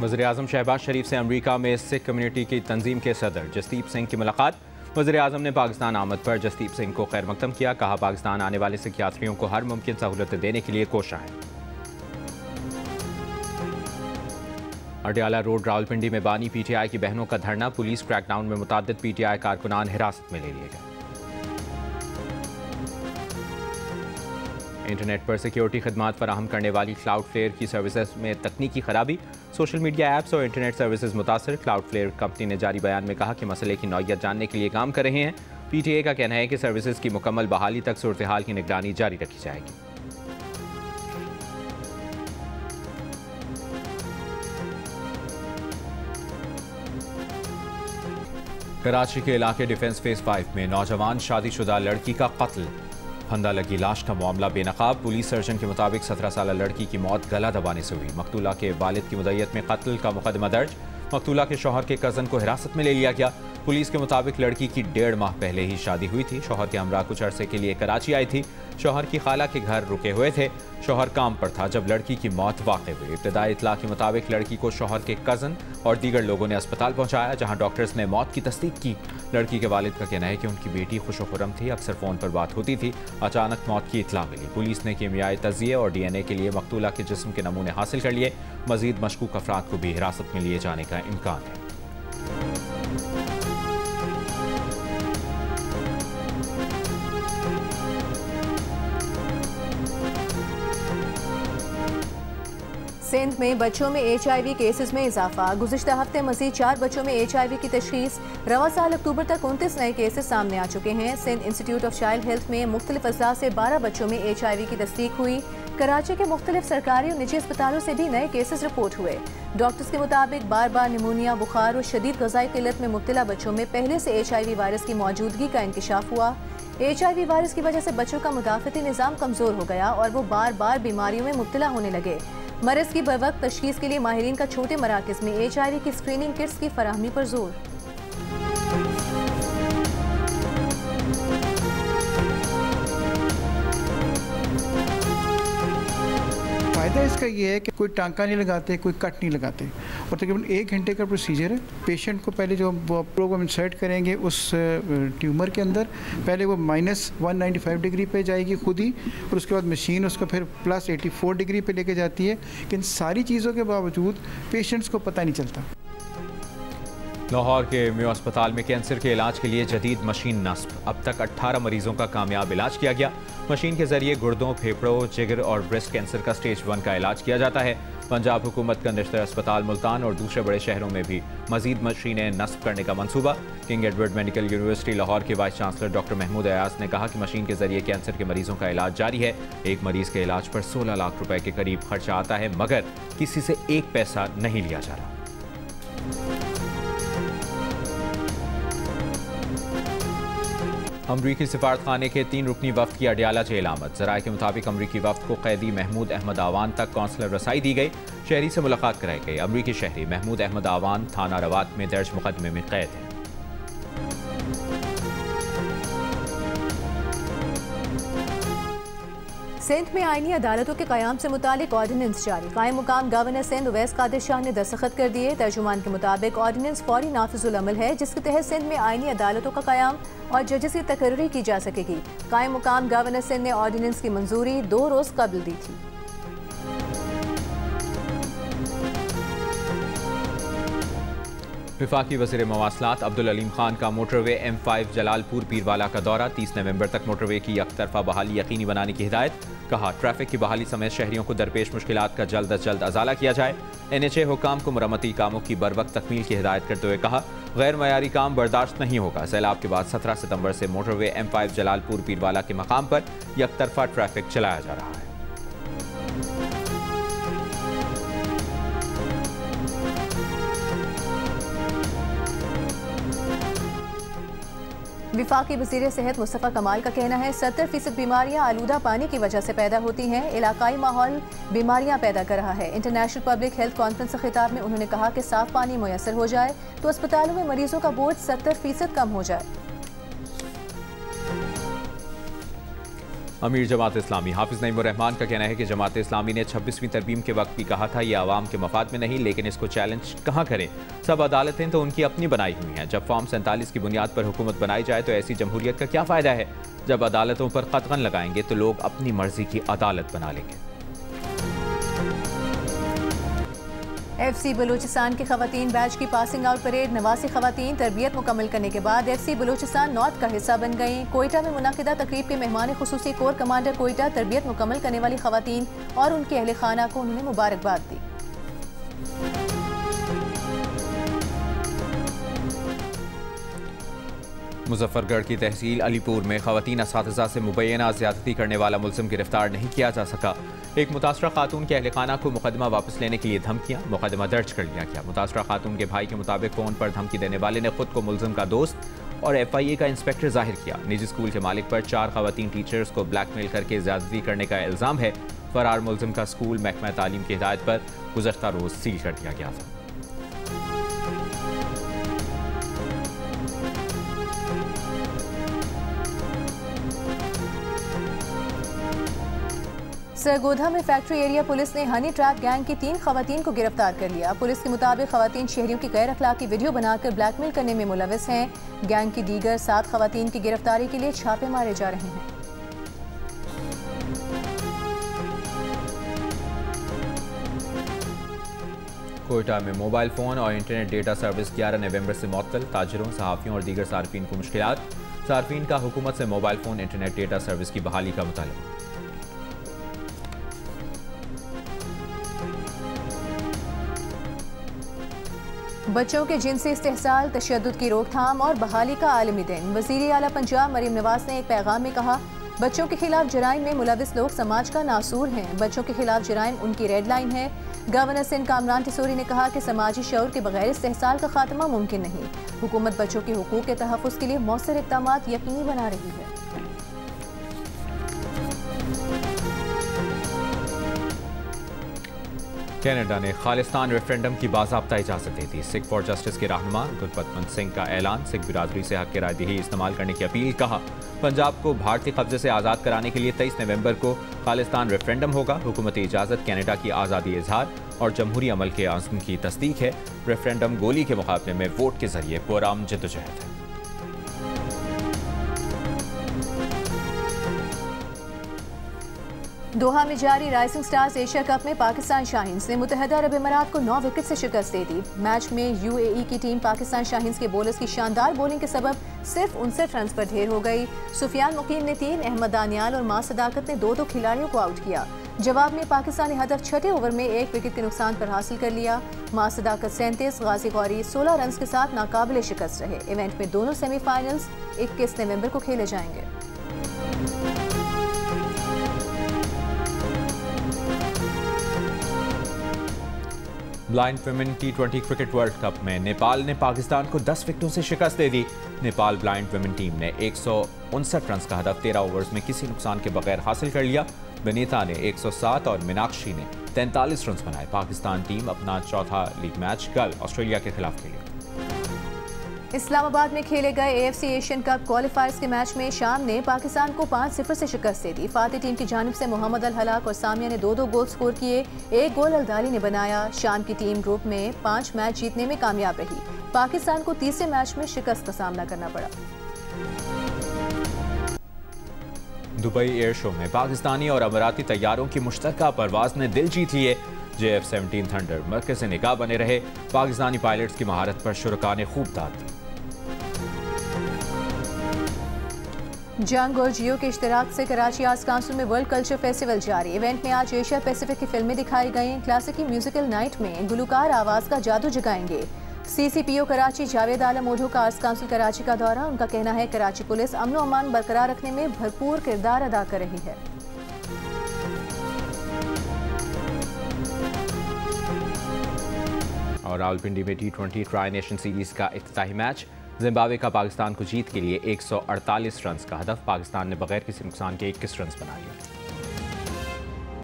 वज़ीर-ए-आज़म शहबाज शरीफ से अमरीका में सिख कम्युनिटी की तंजीम के सदर जसदीप सिंह की मुलाकात। वज़ीर-ए-आज़म ने पाकिस्तान आमद पर जसदीप सिंह को खैर मकदम किया। कहा, पाकिस्तान आने वाले सिख यात्रियों को हर मुमकिन सहूलतें देने के लिए कोशा है। अडयाला रोड रावलपिंडी में बानी PTI की बहनों का धरना। पुलिस क्रैकडाउन में मुताद्दिद PTI कारकुनान हिरासत में ले लिए गए। इंटरनेट पर सिक्योरिटी खदमात फराहम करने वाली क्लाउडफ्लेयर की सर्विसेज में तकनीकी खराबी। सोशल मीडिया ऐप्स और इंटरनेट सर्विसेज मुतासर। क्लाउडफ्लेयर कंपनी ने जारी बयान में कहा कि मसले की नौयत जानने के लिए काम कर रहे हैं। PTA का कहना है कि सर्विसेज की मुकम्मल बहाली तक सूरत हाल की निगरानी जारी रखी जाएगी। कराची के इलाके डिफेंस फेज 5 में नौजवान शादीशुदा लड़की का कत्ल। फंदा लगी लाश का मामला बेनकाब। पुलिस सर्जन के मुताबिक 17 साल लड़की की मौत गला दबाने से हुई। मकतूला के वालिद की मुद्दत में कत्ल का मुकदमा दर्ज। मकतूला के शौहर के कज़न को हिरासत में ले लिया गया। पुलिस के मुताबिक लड़की की 1.5 माह पहले ही शादी हुई थी। शौहर के हमरा कुछ अरसे के लिए कराची आई थी। शौहर की खाला के घर रुके हुए थे। शौहर काम पर था जब लड़की की मौत वाक़ हुई। इब्तदाई इतला के मुताबिक लड़की को शौहर के कज़न और दीगर लोगों ने अस्पताल पहुंचाया, जहां डॉक्टर्स ने मौत की तस्दीक की। लड़की के वालिद का कहना है कि उनकी बेटी खुशो-खुर्रम थी, अक्सर फ़ोन पर बात होती थी। अचानक मौत की इतला मिली। पुलिस ने कीमियाई तज़िये और DNA के लिए मकतूला के जिस्म के नमूने हासिल कर लिए। मज़ीद मशकूक अफराद को भी हिरासत में लिए जाने का इम्कान है। सिंध में बच्चों में HIV केसेस में इजाफा। गुज़िश्ता हफ्ते मज़ीद 4 बच्चों में HIV की तशख़ीस। रवा साल अक्टूबर तक 29 नए केसेस सामने आ चुके हैं। Sindh Institute of Child Health में मुख्तलिफ अज़ला से 12 बच्चों में HIV की तस्दीक हुई। कराची के मुख्तलिफ सरकारी और निजी अस्पतालों से भी नए केसेस रिपोर्ट हुए। डॉक्टर्स के मुताबिक बार बार निमोनिया, बुखार और शदीद ग़िज़ाई क़िल्लत में मुब्तला बच्चों में पहले से HIV वायरस की मौजूदगी का इंकशाफ हुआ। HIV वायरस की वजह से बच्चों का मुदाफ़ती निज़ाम कमज़ोर हो गया और वो बार बार बीमारियों में मुब्तला होने लगे। मरीज़ की बवक्त तशख़ीस के लिए माहिरीन का छोटे मराकज़ में HIV की स्क्रीनिंग किट्स की फराहमी पर जोर। फ़ायदा इसका ये है कि कोई टांका नहीं लगाते, कोई कट नहीं लगाते और तकरीबन 1 घंटे का प्रोसीजर है। पेशेंट को पहले जो प्रोग्राम इंसर्ट करेंगे उस ट्यूमर के अंदर, पहले वो -195 डिग्री पे जाएगी खुद ही और उसके बाद मशीन उसको फिर +84 डिग्री पे लेके जाती है। इन सारी चीज़ों के बावजूद पेशेंट्स को पता नहीं चलता। लाहौर के मेयो अस्पताल में कैंसर के इलाज के लिए जदीद मशीन नस्ब। अब तक 18 मरीजों का कामयाब इलाज किया गया। मशीन के जरिए गुर्दों, फेफड़ों, जिगर और ब्रेस्ट कैंसर का स्टेज 1 का इलाज किया जाता है। पंजाब हुकूमत का नश्तर अस्पताल मुल्तान और दूसरे बड़े शहरों में भी मजीद मशीनें नस्ब करने का मंसूबा। King Edward medical university Lahore के vice chancellor doctor Mahmood Ayaz ने कहा कि मशीन के जरिए कैंसर के मरीजों का इलाज जारी है। एक मरीज के इलाज पर 16 लाख रुपए के करीब खर्चा आता है, मगर किसी से 1 पैसा नहीं लिया जा रहा। अमरीकी सिफारतखाने के 3 रुकनी वफ्द की अडयाला जेल आमद। ज़राए के मुताबिक अमरीकी वफ्द को कैदी महमूद अहमद आवान तक कौंसलर रसाई दी गई। शहरी से मुलाकात कराई गई। अमरीकी शहरी महमूद अहमद आवान थाना रवात में दर्ज मुकदमे में कैद है। सिंध में आईनी अदालतों के क़याम से मुतालिक ऑर्डिनेंस जारी। कायम मुकाम गवर्नर सिंध उवैस कादिर शाह ने दस्तखत कर दिए। तर्जुमान के मुताबिक ऑर्डिनेंस फौरी नाफिजुल अमल है, जिसके तहत सिंध में आईनी अदालतों का क़याम और जजेस की तकर्री की जा सकेगी। कायम मुकाम गवर्नर सिंध ने ऑर्डिनेंस की मंजूरी 2 रोज़ कबल दी थी। वफाकी वज़ीर मवासलात अब्दुल अलीम खान का मोटरवे M5 जलालपुर पीरवाला का दौरा। 30 नवंबर तक मोटरवे की यकतरफा बहाली यकीनी बनाने की हिदायत। कहा, ट्रैफिक की बहाली समेत शहरियों को दरपेश मुश्किलात का जल्द अज जल्द अजाला किया जाए। NHA हुकाम को मरम्मती कामों की बरवक्त तकमील की हिदायत करते हुए कहा, गैर मयारी काम बर्दाश्त नहीं होगा। सैलाब के बाद 17 सितंबर से मोटरवे M5 जलालपुर पीरवाला के मकाम पर यकतरफा ट्रैफिक चलाया जा रहा है। विफाकी वज़ीर सेहत मुस्तफ़ा कमाल का कहना है 70% बीमारियां आलूदा पानी की वजह से पैदा होती हैं। इलाकाई माहौल बीमारियां पैदा कर रहा है। इंटरनेशनल पब्लिक हेल्थ कॉन्फ्रेंस से खिताब में उन्होंने कहा कि साफ पानी मुयसर हो जाए तो अस्पतालों में मरीजों का बोझ 70% कम हो जाए। अमीर जमात इस्लामी हाफिज नईमुर्रहमान का कहना है कि जमात इस्लामी ने 26वीं तरमीम के वक्त भी कहा था ये आवाम के मफाद में नहीं, लेकिन इसको चैलेंज कहाँ करें। सब अदालतें तो उनकी अपनी बनाई हुई हैं। जब फॉर्म 47 की बुनियाद पर हुकूमत बनाई जाए तो ऐसी जमहूरियत का क्या फ़ायदा है। जब अदालतों पर कतगन लगाएंगे तो लोग अपनी मर्जी की अदालत बना लेंगे। FC बलूचिस्तान की खवातीन बैच की पासिंग आउट परेड 89 खवातीन तरबियत मुकम्मल करने के बाद FC बलूचिस्तान नॉर्थ का हिस्सा बन गईं। कोयटा में मुनाकिदा तकरीब के मेहमान खुसूसी कोर कमांडर कोयटा तरबियत मुकम्मल करने वाली खवातीन और उनके अहले खाना को उन्होंने मुबारकबाद दी। मुजफ्फरगढ़ की तहसील अलीपुर में खवातीन असातिज़ा से मुबैना ज़्यादती करने वाला मुलज़िम गिरफ्तार नहीं किया जा सका। एक मुतासरा खातून के अहले खाना को मुकदमा वापस लेने के लिए धमकियां, मुकदमा दर्ज कर लिया गया। मुतासरा खातून के भाई के मुताबिक फ़ोन पर धमकी देने वाले ने खुद को मुलज़िम का दोस्त और FIA का इंस्पेक्टर जाहिर किया। निजी स्कूल के मालिक पर 4 खवातीन टीचर्स को ब्लैकमेल करके ज़्यादती करने का इल्ज़ाम है। फरार मुलज़िम का स्कूल महकमा तालीम की हिदायत पर गुज़श्ता रोज़ सील कर दिया गया था। सरगोधा में फैक्ट्री एरिया पुलिस ने हनी ट्रैप गैंग की 3 खवातीन को गिरफ्तार कर लिया। पुलिस के मुताबिक खवातीन शहरियों की गैर अखलाकी वीडियो बनाकर ब्लैकमेल करने में मुलविस हैं। गैंग की दीगर 7 खवातीन की गिरफ्तारी के लिए छापे मारे जा रहे हैं। कोयटा में मोबाइल फ़ोन और इंटरनेट डेटा सर्विस 11 नवंबर से मुअत्तल। ताजिरों, सहाफ़ियों और दीगर सार्फिन को मुश्किलात। सार्फिन का हुकूमत से mobile phone internet data service की बहाली का मुतालबा। बच्चों के जिनसी इस्तेहसाल, तशद्दुद की रोकथाम और बहाली का आलमी दिन। वज़ीर आला पंजाब मरीम नवाज ने एक पैगाम में कहा, बच्चों के खिलाफ जराइम में मुलविस लोग समाज का नासूर हैं। बच्चों के खिलाफ जराइम उनकी रेड लाइन है। गवर्नर सिंध कामरान टिसोरी ने कहा कि समाजी शऊर के बगैर इस्तेहसाल का खात्मा मुमकिन नहीं। हुकूमत बच्चों के हुकूक के तहफ़्फ़ुज़ के लिए मौसर इक़दामात यकीनी बना रही है। कनाडा ने खालिस्तान रेफरेंडम की बाज़ाब्ता इजाज़त दे दी। सिख फॉर जस्टिस के रहनुमा गुरबख्श सिंह का ऐलान। सिख बिरादरी से हक़ राय दही इस्तेमाल करने की अपील। कहा, पंजाब को भारतीय कब्जे से आज़ाद कराने के लिए 23 नवंबर को खालिस्तान रेफरेंडम होगा। हुकूमती इजाज़त कनाडा की आज़ादी इजहार और जमहूरी अमल के आज़म की तस्दीक है। रेफरेंडम गोली के मुकाबले में वोट के जरिए पुरअमन जद्दोजहद है। दोहा में जारी राइजिंग स्टार्स एशिया कप में पाकिस्तान शाहीन्स ने मुत्तहदा अरब इमारात को 9 विकेट से शिकस्त दे दी। मैच में UAE की टीम पाकिस्तान शाहीन्स के बॉलर्स की शानदार बॉलिंग के सबब सिर्फ 59 रन पर ढेर हो गई। सुफियान मुकीम ने 3, अहमद दानियाल और मां सदाकत ने 2 खिलाड़ियों को आउट किया। जवाब में पाकिस्तानी हदफ 6 ओवर में 1 विकेट के नुकसान पर हासिल कर लिया। मां सदाकत 37, गाजी गौरी 16 रन के साथ नाकाबिले शिकस्त रहे। इवेंट में दोनों सेमीफाइनल्स 21 नवंबर को खेले जाएंगे। Blind women T20 cricket world cup में नेपाल ने पाकिस्तान को 10 विकेटों से शिकस्त दे दी। नेपाल ब्लाइंड वुमेन टीम ने 159 रन का हदफ 13 ओवर्स में किसी नुकसान के बगैर हासिल कर लिया। विनीता ने 107 और मीनाक्षी ने 43 रन बनाए। पाकिस्तान टीम अपना चौथा लीग मैच कल ऑस्ट्रेलिया के खिलाफ खेलेगी। इस्लामाबाद में खेले गए AFC एशियन कप क्वालिफायर्स के मैच में शाम ने पाकिस्तान को 5-0 से शिकस्त दे दी। फातिह टीम की जानिब से मोहम्मद अल हलाक और सामिया ने 2-2 गोल स्कोर किए। 1 गोल अल-दाली ने बनाया। शाम की टीम ग्रुप में 5 मैच जीतने में कामयाब रही। पाकिस्तान को तीसरे मैच में शिकस्त का सामना करना पड़ा। दुबई एयर शो में पाकिस्तानी और अमीराती तैयारों की मुश्तरका परवाज ने दिल जीत लिए। JF-17 थंडर मरकज़ निगाह बने रहे। पाकिस्तानी पायलट्स की महारत पर शुरका ने खूब दाद दी। जंग और जियो के इश्तराक से कराची आर्ट्स काउंसिल में वर्ल्ड कल्चर फेस्टिवल जारी। इवेंट में आज एशिया पैसिफिक की फिल्में दिखाई गईं। क्लासिकी म्यूजिकल नाइट में गुलकार आवाज़ का जादू जगाएंगे। CCPO कराची जावेद आलम ओढ़ो का आर्ट्स काउंसिल कराची का दौरा। उनका कहना है कराची पुलिस अमन और अमान बरकरार रखने में भरपूर किरदार अदा कर रही है। और रावलपिंडी में T20 ट्राई नेशन सीरीज का इफ्तिताही मैच। जिम्बाब्वे का पाकिस्तान को जीत के लिए 148 रन का हदफ। पाकिस्तान ने बगैर किसी नुकसान के 21 रन बना लिए।